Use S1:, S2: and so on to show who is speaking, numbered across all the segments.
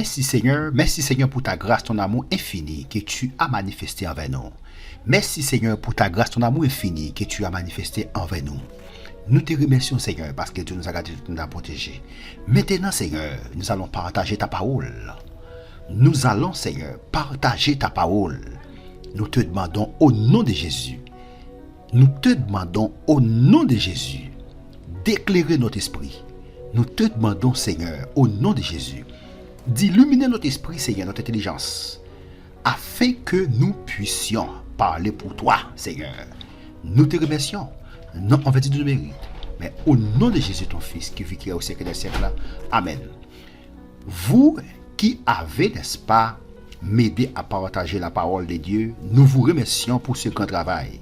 S1: Merci Seigneur pour ta grâce, ton amour infini que tu as manifesté envers nous. Merci Seigneur pour ta grâce, ton amour infini que tu as manifesté envers nous. Nous te remercions Seigneur parce que tu nous as gardés, tu nous as protégés. Maintenant Seigneur, nous allons partager ta parole. Nous allons Seigneur partager ta parole. Nous te demandons au nom de Jésus. Nous te demandons au nom de Jésus d'éclairer notre esprit. Nous te demandons Seigneur au nom de Jésus d'illuminer notre esprit Seigneur, notre intelligence, afin que nous puissions parler pour toi Seigneur. Nous te remercions, non en vertu de nos mérites, mais au nom de Jésus ton Fils qui vit au siècle des siècles. Amen. Vous qui avez, n'est-ce pas, m'aider à partager la parole de Dieu, nous vous remercions pour ce grand travail.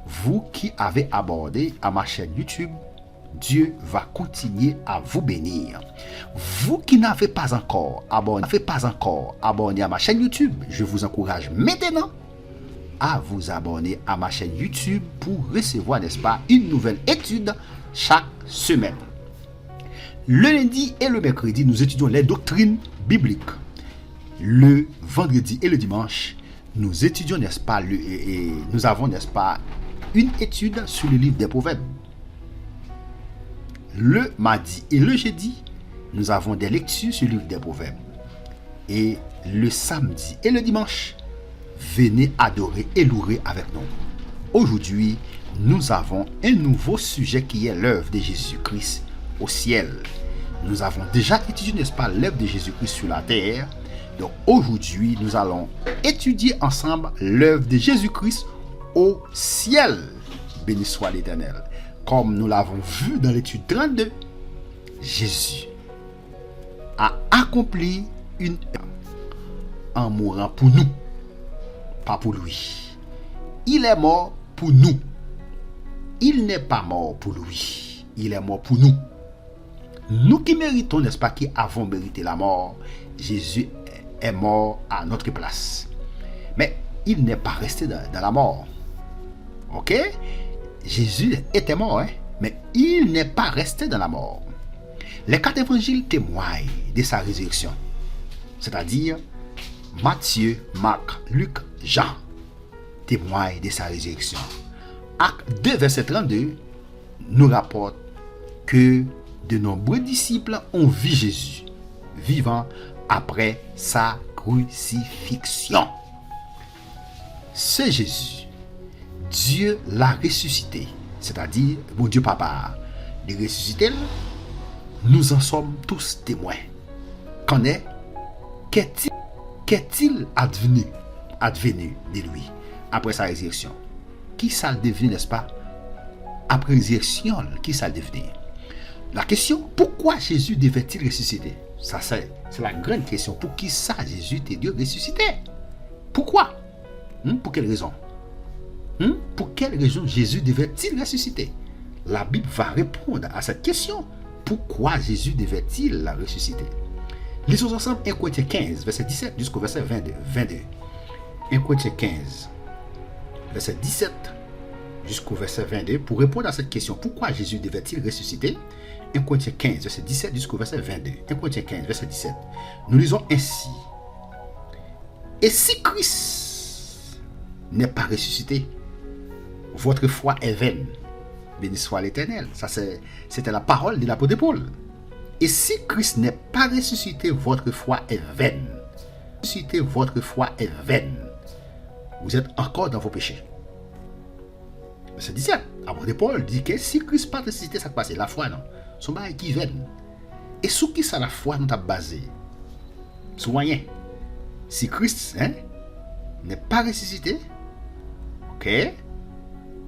S1: Vous qui avez abordé à ma chaîne YouTube, Dieu va continuer à vous bénir. Vous qui n'avez pas encore abonné à ma chaîne YouTube, je vous encourage maintenant à vous abonner à ma chaîne YouTube pour recevoir, n'est-ce pas, une nouvelle étude chaque semaine. Le lundi et le mercredi, nous étudions les doctrines bibliques. Le vendredi et le dimanche, nous étudions, n'est-ce pas, nous avons, n'est-ce pas, une étude sur le livre des Proverbes. Le mardi et le jeudi, nous avons des lectures sur le livre des Proverbes. Et le samedi et le dimanche, venez adorer et louer avec nous. Aujourd'hui, nous avons un nouveau sujet qui est l'œuvre de Jésus-Christ au ciel. Nous avons déjà étudié, n'est-ce pas, l'œuvre de Jésus-Christ sur la terre. Donc aujourd'hui, nous allons étudier ensemble l'œuvre de Jésus-Christ au ciel. Béni soit l'Éternel. Comme nous l'avons vu dans l'étude 32, Jésus a accompli une œuvre en mourant pour nous, pas pour lui. Il est mort pour nous. Il n'est pas mort pour lui. Il est mort pour nous. Nous qui méritons, n'est-ce pas, qui avons mérité la mort, Jésus est mort à notre place. Mais il n'est pas resté dans la mort. Ok? Jésus était mort, hein? Mais il n'est pas resté dans la mort. Les 4 évangiles témoignent de sa résurrection. C'est-à-dire Matthieu, Marc, Luc, Jean témoignent de sa résurrection. Acte 2, verset 32 nous rapporte que de nombreux disciples ont vu Jésus vivant après sa crucifixion. Ce Jésus, Dieu l'a ressuscité, c'est-à-dire mon Dieu Papa l'a ressuscité. Nous en sommes tous témoins. Qu'est-il advenu de lui après sa résurrection? Qui ça le devenu, n'est-ce pas? Après résurrection, qui ça le devenu? La question, pourquoi Jésus devait-il ressusciter? Ça, c'est la grande question. Pour qui ça Jésus était Dieu ressuscité? Pourquoi? Pour quelle raison? Pour quelle raison Jésus devait-il ressusciter? La Bible va répondre à cette question. Pourquoi Jésus devait-il ressusciter? Lisons ensemble 1 Corinthiens 15, verset 17 jusqu'au verset 22. 1 Corinthiens 15, verset 17 jusqu'au verset 22. Pour répondre à cette question, pourquoi Jésus devait-il ressusciter? 1 Corinthiens 15, verset 17 jusqu'au verset 22. 1 Corinthiens 15, verset 17. Nous lisons ainsi. Et si Christ n'est pas ressuscité, votre foi est vaine. Béni soit l'Éternel. Ça, c'était la parole de l'apôtre Paul. Et si Christ n'est pas ressuscité, votre foi est vaine. Ressuscité, votre foi est vaine. Vous êtes encore dans vos péchés. Verset 17. L'apôtre Paul dit que si Christ n'est pas ressuscité, ça passe. La foi, non. Son bail qui est vaine. Et sous qui ça la foi nous a basé? Sur rien. Si Christ n'est pas ressuscité, ok?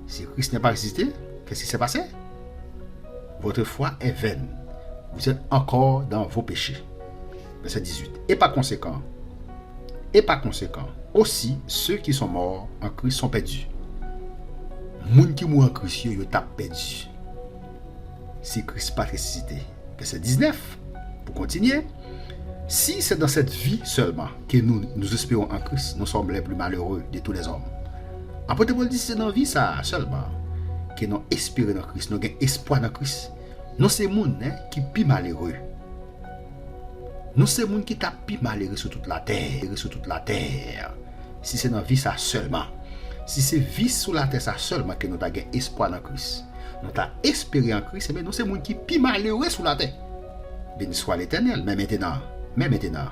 S1: Si Christ n'est pas ressuscité, qu'est-ce qui s'est passé? Votre foi est vaine. Vous êtes encore dans vos péchés. Verset 18. Et par conséquent, aussi ceux qui sont morts en Christ sont perdus. Moun qui mourent en Christ, ils sont perdus. Si Christ n'est pas ressuscité. Verset 19. Pour continuer. Si c'est dans cette vie seulement que nous espérons en Christ, nous sommes les plus malheureux de tous les hommes. Apôtre Paul dit, c'est dans la vie ça seulement que nous espérons dans Christ, nous avons espoir dans Christ. Nous sommes les gens qui sont plus malheureux. Nous c'est moun qui t'a pi malheureux sur toute la terre. Si c'est dans vie ça seulement. Si c'est vie sur la terre ça seulement que nous avons espoir dans Christ. Nous avons espéré en Christ, mais nous c'est moun qui pi malheureux sur la terre. Béni soit l'Éternel. Mais maintenant,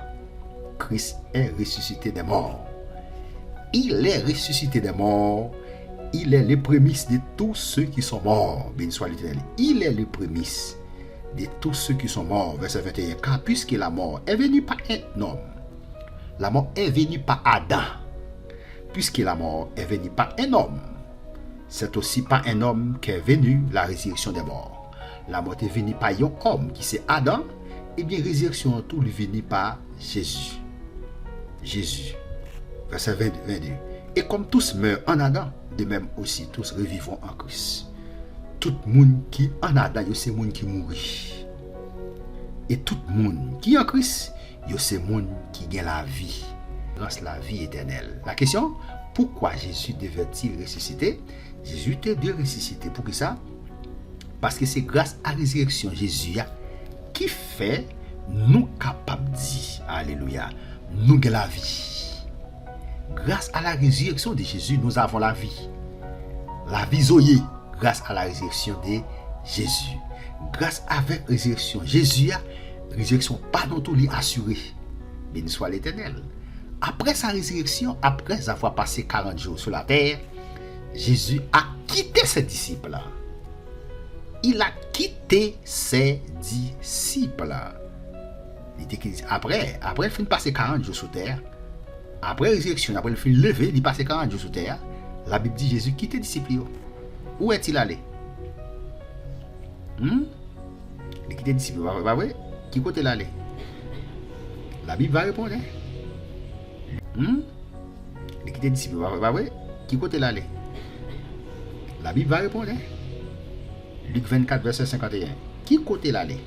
S1: Christ est ressuscité des morts. Il est ressuscité des morts. Il est le prémisse de tous ceux qui sont morts. Béni soit l'Éternel. Il est le prémisse de tous ceux qui sont morts. Verset 21. Car puisque la mort est venue par un homme, la mort est venue par Adam. Puisque la mort est venue par un homme, c'est aussi par un homme qu'est venue la résurrection des morts. La mort est venue par un homme qui c'est Adam, et bien résurrection tout lui venue par Jésus. Jésus. Verset 22. Et comme tous meurent en Adam, de même aussi tous revivront en Christ. Tout le monde qui en Adam, c'est le monde qui mourit. Et tout le monde qui en Christ, c'est le monde qui gagne la vie. Grâce à la vie éternelle. La question, pourquoi Jésus devait-il ressusciter? Jésus devait ressusciter. Pour ça? Parce que c'est grâce à la résurrection de Jésus qui fait nous capables de dire, alléluia, nous avons la vie. Grâce à la résurrection de Jésus, nous avons la vie. La vie zoyée, grâce à la résurrection de Jésus. Grâce à la résurrection de Jésus, la résurrection pas dans tout assurée. Béni soit l'Éternel. Après sa résurrection, après avoir passé 40 jours sur la terre, Jésus a quitté ses disciples. Il a quitté ses disciples. Après il finit passer 40 jours sur terre. Après la résurrection, après il finit lever, il passe 40 jours sur terre. La Bible dit Jésus quitte les disciples. Où est-il allé? Il quitte les disciples. Qui côté l'aller? La Bible va répondre. Il quitte les disciples. Qui côté l'aller? La Bible va répondre. Luc 24, verset 51. Qui côté l'aller?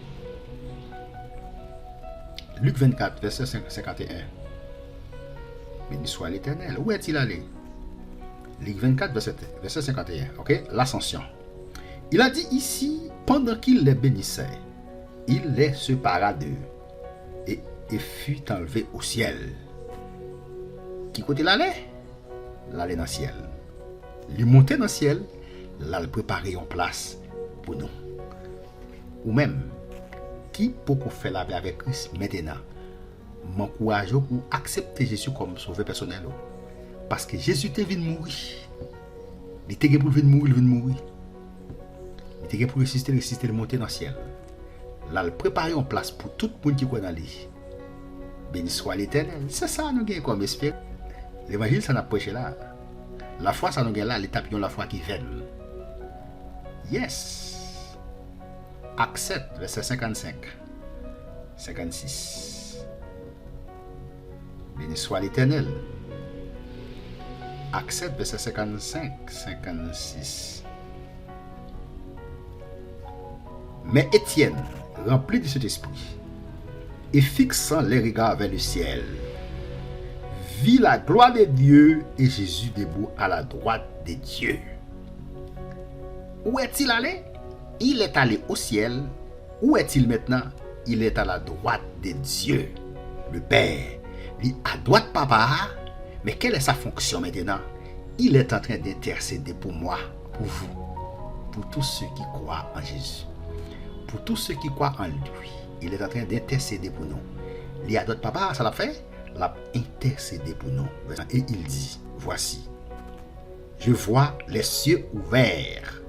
S1: Luc 24, verset 51. Béni soit l'Éternel. Où est-il allé? Luc 24, verset 51. Ok? L'ascension. Il a dit ici, pendant qu'il les bénissait, il les sépara d'eux et fut enlevé au ciel. Qui côté l'allait? L'allait dans le ciel. Il montait dans le ciel, là il préparait en place pour nous. Ou même, qui peut faire la vie avec Christ maintenant? M'encourage pour accepter Jésus comme sauveur personnel. Parce que Jésus est venu mourir. Il était pour venir mourir. Il était pour résister, monter dans le ciel. Là, il préparait en place pour tout le monde qui connaît lui. Béni soit l'Éternel. C'est ça nous gagnons comme espérance. L'évangile, ça n'a pas prêché là. La foi, ça nous gagne là, l'étape de la foi qui vient. Yes. Acte 7, verset 55. 56. Béni soit l'Éternel. Acte 7, verset 55, 56. Mais Étienne, rempli de cet esprit, et fixant les regards vers le ciel, vit la gloire de Dieu et Jésus debout à la droite de Dieu. Où est-il allé? Il est allé au ciel. Où est-il maintenant? Il est à la droite de Dieu, le Père. Il est à droite papa. Mais quelle est sa fonction maintenant? Il est en train d'intercéder pour moi, pour vous, pour tous ceux qui croient en Jésus. Pour tous ceux qui croient en lui. Il est en train d'intercéder pour nous. Il y a d'autres papas, ça l'a fait? L'a intercédé pour nous. Et il dit, voici, je vois les cieux ouverts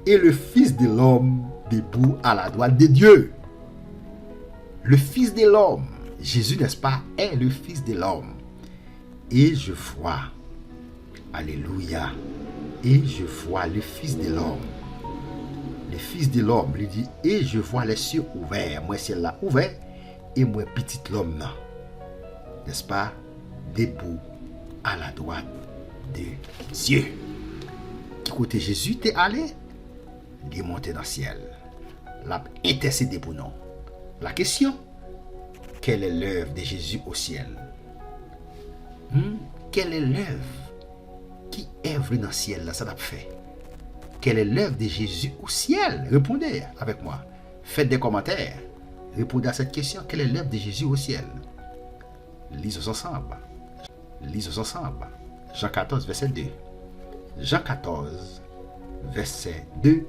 S1: et le Fils de l'homme debout à la droite de Dieu. Le Fils de l'homme, Jésus, n'est-ce pas, est le Fils de l'homme. Et je vois, alléluia, et je vois le Fils de l'homme. Le Fils de l'homme lui dit, et je vois les cieux ouverts, moi ciel là ouvert, et moi petit l'homme là, n'est-ce pas, debout à la droite de Dieu. Qui côté Jésus t'est allé? Il est monté dans le ciel. L'a intercédé pour nous. La question, quelle est l'œuvre de Jésus au ciel? Quelle est l'œuvre qui œuvre dans le ciel là, ça l'a fait? Quelle est l'œuvre de Jésus au ciel? Répondez avec moi. Faites des commentaires. répondez à cette question. Quelle est l'œuvre de Jésus au ciel? Lisons ensemble. Lisons ensemble. Jean 14, verset 2. Jean 14, verset 2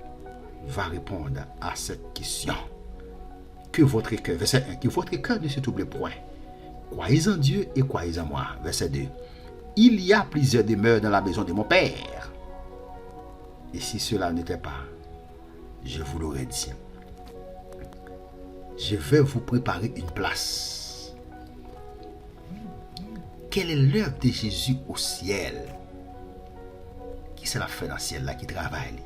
S1: va répondre à cette question. Que votre cœur, verset 1, que votre cœur ne se trouble point. Croyez en Dieu et croyez en moi. Verset 2. Il y a plusieurs demeures dans la maison de mon Père. Et si cela n'était pas, je vous l'aurais dit. Je vais vous préparer une place. Quelle est l'œuvre de Jésus au ciel? Qui c'est la fait dans le ciel là qui travaille?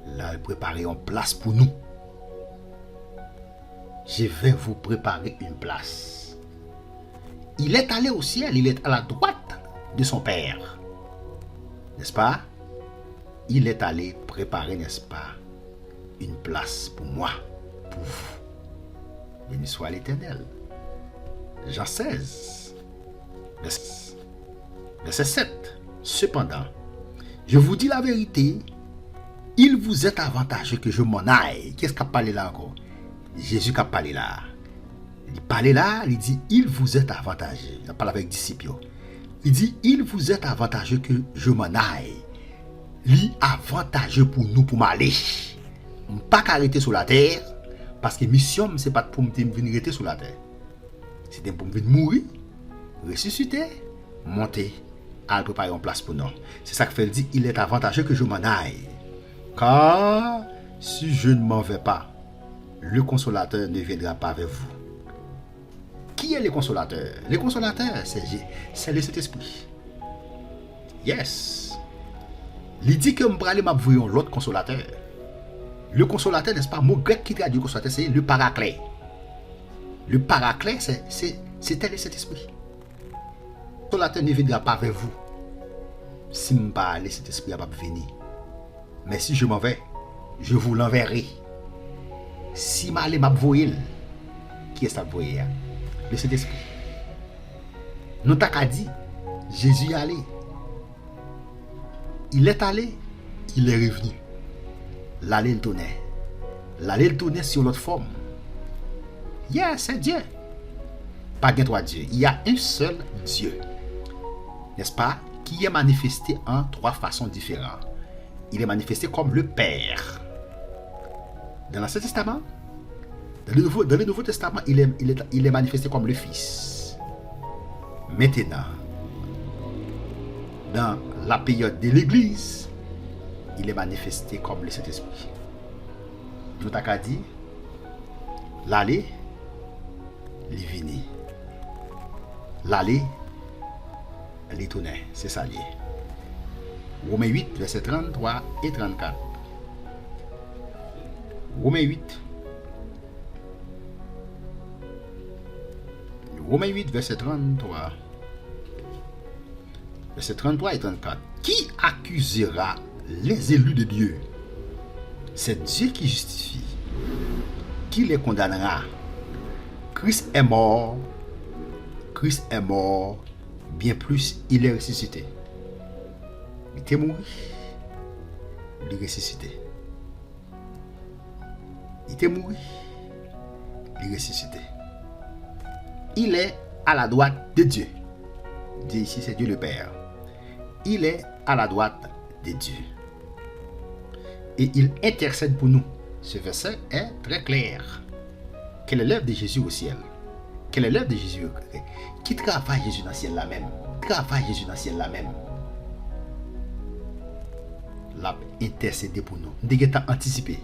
S1: Là, il prépare une place pour nous. Je vais vous préparer une place. Il est allé au ciel, il est à la droite de son Père. N'est-ce pas? Il est allé préparer, n'est-ce pas, une place pour moi, pour vous. Béni soit l'Éternel. Jean 16, verset 7. Cependant, je vous dis la vérité, il vous est avantageux que je m'en aille. Qu'est-ce qu'a parlé là encore? Jésus qui a parlé là. Il parlait là, il dit, il vous est avantageux. Il parle avec disciples. Il dit, il vous est avantageux que je m'en aille. Il est avantageux pour nous, pour m'aller. On ne peut pas arrêter sur la terre, parce que mission, ce n'est pas pour me venir arrêter sur la terre. C'était pour me venir mourir, ressusciter, monter, à préparer une place pour nous. C'est ça que fait, il dit, il est avantageux que je m'en aille. Car si je ne m'en vais pas, le consolateur ne viendra pas avec vous. Qui est le consolateur? Le consolateur, c'est le Saint-Esprit. Yes. Il dit que je vais vous l'autre consolateur. Le consolateur, n'est-ce pas? Le mot grec qui traduit le consolateur, c'est le paraclet. Le paraclet, c'était le Saint-Esprit. Le consolateur ne viendra pas avec vous. Si je ne pas le Saint-Esprit va venir. Mais si je m'en vais, je vous l'enverrai. Si je vais m'envoyer, qui est-ce que vous voyez? Le Saint-Esprit. Nous t'avons dit, Jésus est allé. Il est allé, il est revenu. L'aller le tournait. L'aller le tournait sur l'autre forme. Yes, c'est Dieu. Pas qu'un trois dieux. Il y a un seul Dieu. N'est-ce pas? Qui est manifesté en trois façons différentes. Il est manifesté comme le Père. Dans l'Ancien Testament, dans le Nouveau Testament, il est manifesté comme le Fils. Maintenant, dans la période de l'Église, il est manifesté comme le Saint-Esprit. Nous t'avons dit, l'aller, l'ivini. L'aller, l'étonné. C'est ça lié. Romains 8, versets 33 et 34. Romains 8. Romains 8, verset 33. Verset 33 et 34. Qui accusera les élus de Dieu? C'est Dieu qui justifie. Qui les condamnera? Christ est mort. Christ est mort. Bien plus, il est ressuscité. Il était mort. Il est ressuscité. Il était mort. Il est ressuscité. Il est à la droite de Dieu. Dieu ici, c'est Dieu le Père. Il est à la droite de Dieu. Et il intercède pour nous. Ce verset est très clair. Quelle est l'œuvre de Jésus au ciel? Quelle est l'œuvre de Jésus? Qui travaille Jésus dans le ciel là même? Travaille Jésus dans le ciel là même. L'a intercédé pour nous. Nous devons anticiper.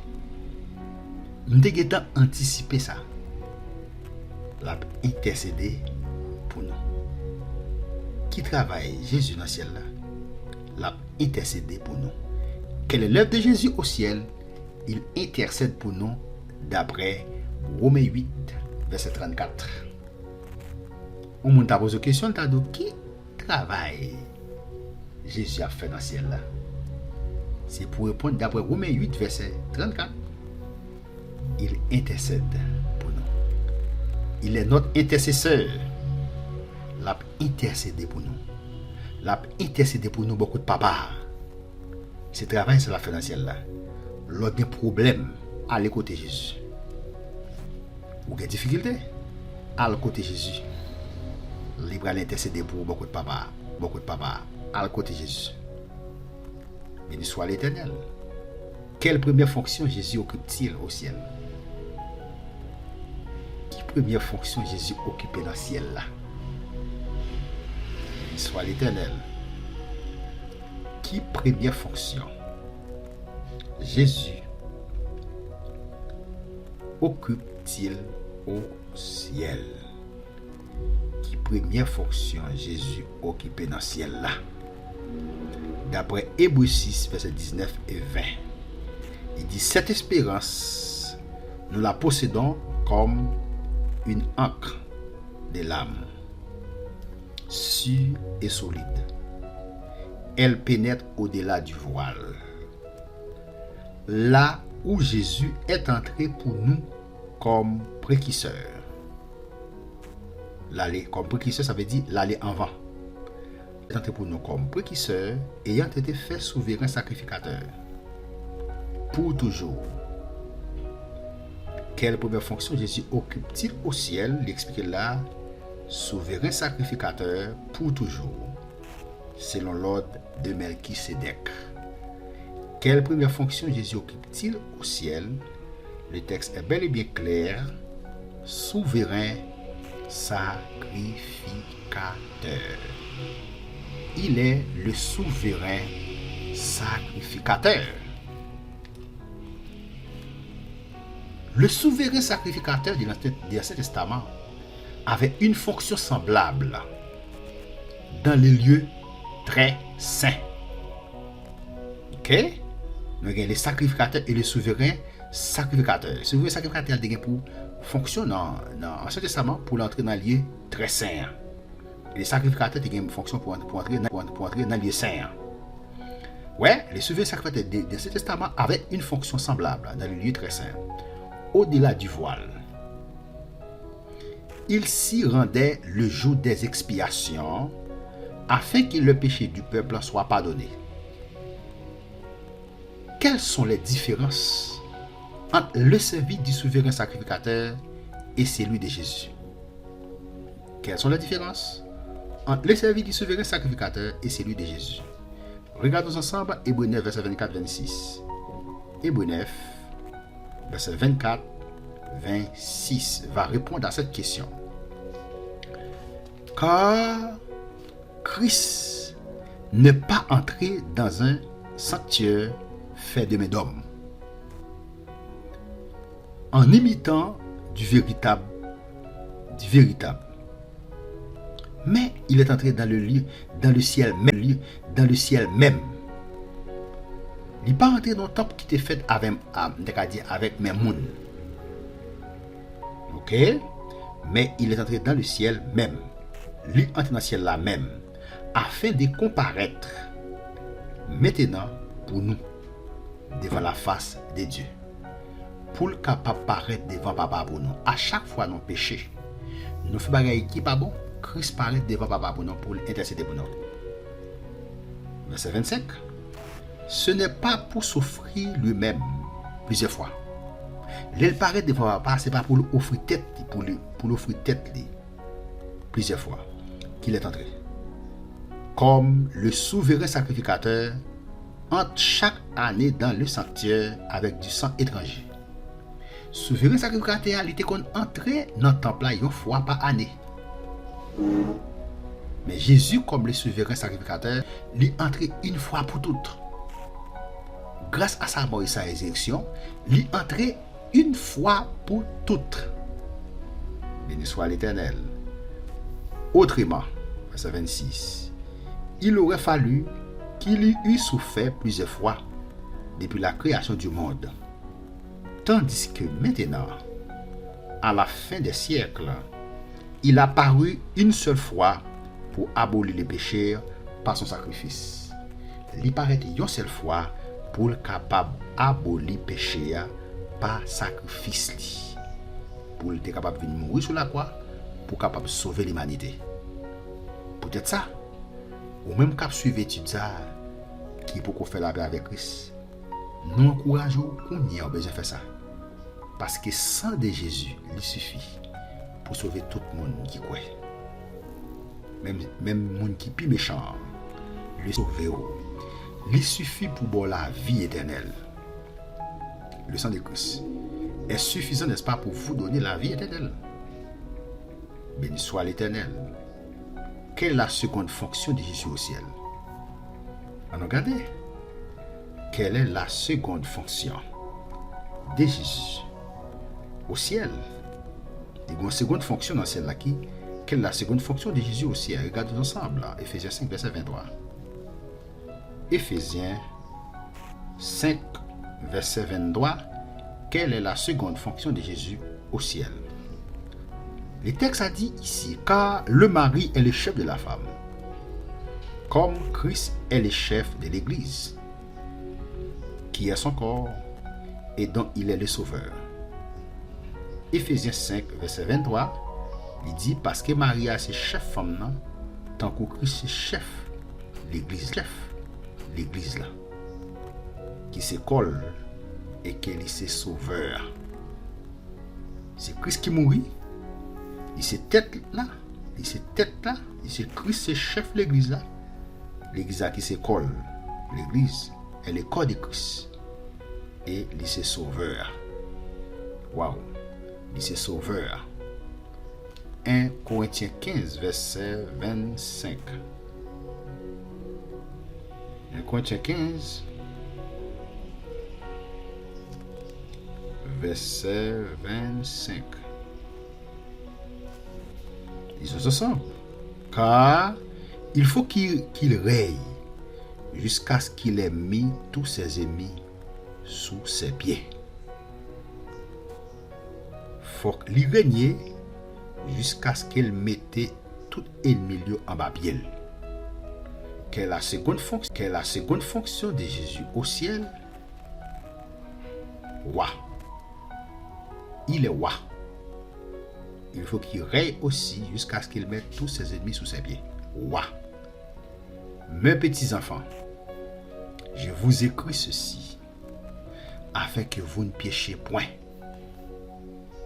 S1: Nous devons anticiper ça. L'a intercédé pour nous. Qui travaille Jésus dans le ciel là? L'a intercédé pour nous. Quelle est l'œuvre de Jésus au ciel? Il intercède pour nous d'après Romains 8, verset 34. On m'a posé une question, qui travaille Jésus a fait dans le ciel là? C'est pour répondre d'après Romains 8, verset 34. Il intercède pour nous. Il est notre intercesseur. L'a intercédé pour nous. L'a intercédé pour nous beaucoup de papas. Ce travail, c'est la fait dans le ciel là. L'autre problème, allez côté Jésus. ou des difficultés, à le côté Jésus. Libre à l'intercéder pour beaucoup de papa, à le côté Jésus. Béni soit l'Éternel. Quelle première fonction Jésus occupe-t-il au ciel? Quelle première fonction Jésus occupe dans le ciel là? Béni soit l'Éternel. Quelle première fonction Jésus occupe-t-il au ciel? Quelle première fonction Jésus occupe dans le ciel là? D'après Hébreux 6, versets 19 et 20, il dit: cette espérance, nous la possédons comme une ancre de l'âme, sûre et solide. Elle pénètre au-delà du voile, là où Jésus est entré pour nous comme précurseur. L'aller comme précurseur, ça veut dire l'aller en avant. Il est entré pour nous comme précurseur, ayant été fait souverain sacrificateur. Pour toujours. Quelle première fonction Jésus occupe-t-il au ciel? Il explique là: souverain sacrificateur pour toujours, selon l'ordre de Melchisédek. Quelle première fonction Jésus occupe-t-il au ciel? Le texte est bel et bien clair: souverain sacrificateur. Il est le souverain sacrificateur. Le souverain sacrificateur de l'Ancien Testament avait une fonction semblable dans les lieux très saints. Ok? Nous avons les sacrificateurs et les souverains sacrificateurs. Le souverain sacrificateur a pour fonction dans l'Ancien Testament pour entrer dans les lieux très saints. Les sacrificateurs ont une fonction pour entrer dans les lieux saints. Ouais, les souverains sacrificateurs de l'Ancien Testament avaient une fonction semblable dans les lieux très saints. Au-delà du voile, il s'y rendait le jour des expiations afin que le péché du peuple soit pardonné. Quelles sont les différences entre le service du souverain sacrificateur et celui de Jésus? Quelles sont les différences entre le service du souverain sacrificateur et celui de Jésus? Regardons ensemble Hébreux 9, verset 24-26. Hébreux 9, verset 24-26 va répondre à cette question. Car Christ n'est pas entré dans un sanctuaire fait de main d'homme, en imitant du véritable, mais il est entré dans le ciel même. Il n'est pas entré dans le temple qui était fait avec mes mounes. Ok? Mais il est entré dans le ciel même. Il est entré dans le ciel là même, afin de comparaître maintenant pour nous devant la face de Dieu. Pour le capable paraître devant Papa pour nous. À chaque fois nos péchés, nous faisons des choses qui pas bon. Christ paraît devant Papa pour nous, pour intercéder pour nous. Verset 25. Ce n'est pas pour s'offrir lui-même plusieurs fois. Il paraît devant Papa, ce n'est pas pour l'offrir tête, pour l'offrir tête plusieurs fois qu'il est entré. Comme le souverain sacrificateur entre chaque année dans le sanctuaire avec du sang étranger. Souverain sacrificateur, il était entré dans le temple une fois par année. Mais Jésus, comme le souverain sacrificateur, il est entré une fois pour toutes. Grâce à sa mort et sa résurrection, il est entré une fois pour toutes. Béni soit l'Éternel. Autrement, verset 26, il aurait fallu qu'il y eût souffert plusieurs fois depuis la création du monde. Tandis que maintenant, à la fin des siècles, il a paru une seule fois pour abolir les péchés par son sacrifice. Il paraît une seule fois pour être capable d'abolir les péchés par sacrifice. Pour être capable de mourir sur la croix, pour être capable de sauver l'humanité. Peut-être ça, ou même cap suivre étude ça, qui peut faire la paix avec Christ. Nous encourageons qu'on y a besoin de faire ça. Parce que sang de Jésus lui suffit pour sauver tout le monde qui croit. Même le monde qui est plus méchant, lui sauver. Il suffit pour boire la vie éternelle. Le sang de Christ est suffisant, n'est-ce pas, pour vous donner la vie éternelle. Béni soit l'Éternel. Quelle est la seconde fonction de Jésus au ciel? On regarde. Quelle est la seconde fonction de Jésus au ciel? Il y a une seconde fonction dans celle-là qui. Quelle est la seconde fonction de Jésus au ciel? Regardons ensemble, là. Éphésiens 5, verset 23. Éphésiens 5, verset 23. Quelle est la seconde fonction de Jésus au ciel? Le texte a dit ici, car le mari est le chef de la femme, comme Christ est le chef de l'Église, qui est son corps et dont il est le sauveur. Éphésiens 5, verset 23, il dit, parce que Marie a ses chefs femmes, tant que Christ est chef, l'Église là, qui se colle et qu'il est sauveur. C'est Christ qui mourit. Il s'est tête là, il s'est Christ, c'est chef de l'église là. L'église là qui se colle. L'église, elle est corps de Christ. Et il s'est sauveur. Waouh, il s'est sauveur. 1 Corinthiens 15, verset 25. 1 Corinthiens 15, verset 25. Ils ensemble. Car il faut qu'il règne jusqu'à ce qu'il ait mis tous ses ennemis sous ses pieds. Faut qu'il règne jusqu'à ce qu'il mette tout ennemi en bas pied. Quelle est la seconde fonction de Jésus au ciel? Roi. Il est roi. Il faut qu'il règne aussi jusqu'à ce qu'il mette tous ses ennemis sous ses pieds. Roi. Mes petits enfants, je vous écris ceci afin que vous ne péchiez point.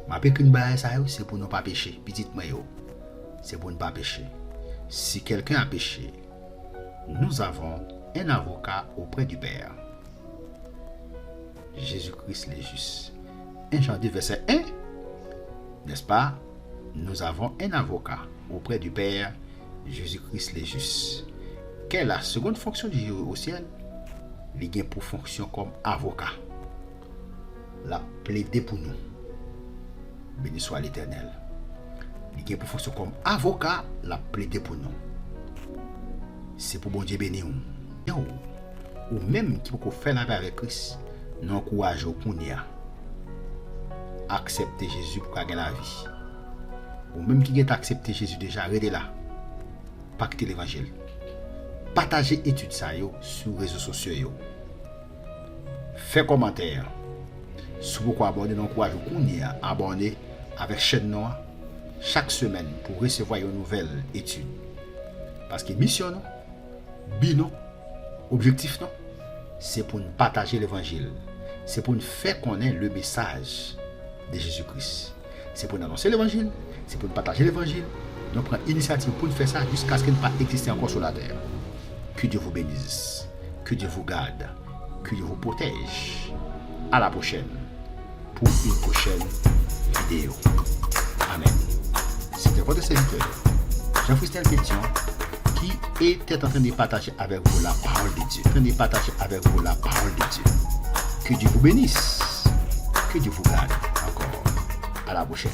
S1: Ma pékin baï ça c'est pour ne pas pécher. Petite moi c'est pour ne pas pécher. Si quelqu'un a péché, nous avons un avocat auprès du Père. Jésus-Christ le juste. 1 Jean 2 verset 1. N'est-ce pas? Nous avons un avocat auprès du Père, Jésus-Christ le juste. Quelle est la seconde fonction de Jésus au ciel? Il a pour fonction comme avocat. La plaider pour nous. Béni soit l'Éternel. Il a pour fonction comme avocat, la plaider pour nous. C'est pour bon Dieu bénir nous. Ou même qui peut faire la paix avec Christ, nous encourageons pour nous. Accepter Jésus pour gagner la vie. Ou même qui a accepté Jésus déjà, arrêtez là. Pactez l'évangile. Partagez études ça sur les réseaux sociaux. Faites commentaire. Si vous pouvez abonner, nous encourageons à abonner avec chaîne noire chaque semaine pour recevoir une nouvelle étude. Parce que mission, non, objectif, non, c'est pour nous partager l'évangile. C'est pour nous faire connaître le message de Jésus-Christ. C'est pour nous annoncer l'évangile, c'est pour nous partager l'évangile. Nous prenons l'initiative pour nous faire ça jusqu'à ce qu'il ne pas exister encore sur la terre. Que Dieu vous bénisse, que Dieu vous garde, que Dieu vous protège. À la prochaine pour une prochaine vidéo. Amen. C'était votre serviteur, Jean-Christelle Pétion, qui était en train de partager avec vous la parole de Dieu. Que Dieu vous bénisse, que Dieu vous garde encore. À la prochaine.